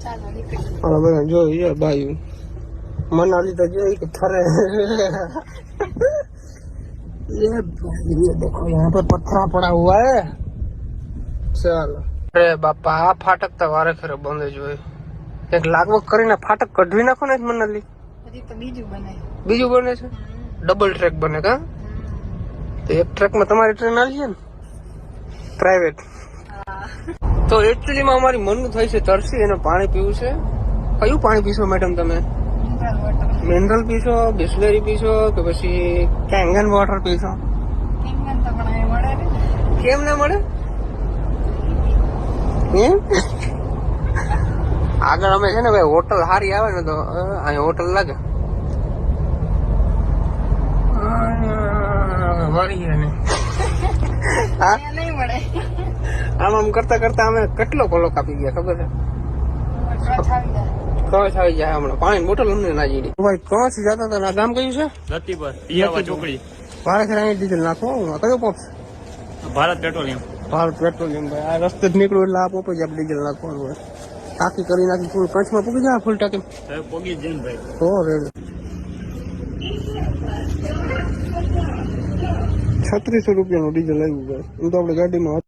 ચાલો બધા જોઈએ ભાઈ मनाली तो जो थरे ये देखो यहाँ पे पत्थर पड़ा हुआ है चलो अरे बापा आ फाटक तो वारे खरे बंद जो एक लागवग કરીને फाटक કઢવી નાખો ને મનાલી હજી તો બીજું બને છે ડબલ ટ્રેક બને કા તો એક ટ્રેક માં તમારી ટ્રેન આવી છે ને પ્રાઇવેટ તો એકચ્યુઅલી માં અમારી મનનું થાય છે તરસી એને પાણી પીવું છે કયું પાણી પીશો મેડમ તમે મિનરલ પીશો બિસ્લેરી પીશો કે પછી કેંગન વોટર પીશો કેમ ના મળે આગળ અમે છે ને ભાઈ હોટલ સારી આવે ને તો અહીંયા હોટલ લાગે મળી ને આમ આમ કરતા કરતા અમે કેટલો કોલો કાપી ગયા ખબર છે કચ્છ આવી જાય હમણાં પાણી બોટલ અમને ના જીડી ભાઈ કચ્છ જતા હતા ગામ કયું છે લતીપર પિયાવા ચોકડી ભારત અહીં ડીઝલ નાખો કયો પંપ ભારત પેટ્રોલિયમ ભાઈ આ રસ્તે જ નીકળું એટલે આ પંપ જ આપણે ડીઝલ નાખવાનું હોય ટાંકી કરી નાખી ફૂલ કચ્છમાં પૂકી જાય ફૂલ ટાંકી પોગી જઈને ભાઈ તો રેડી 3600 રૂપિયાનું ડીઝલ આવ્યું ભાઈ એમ તો આપણે ગાડીમાં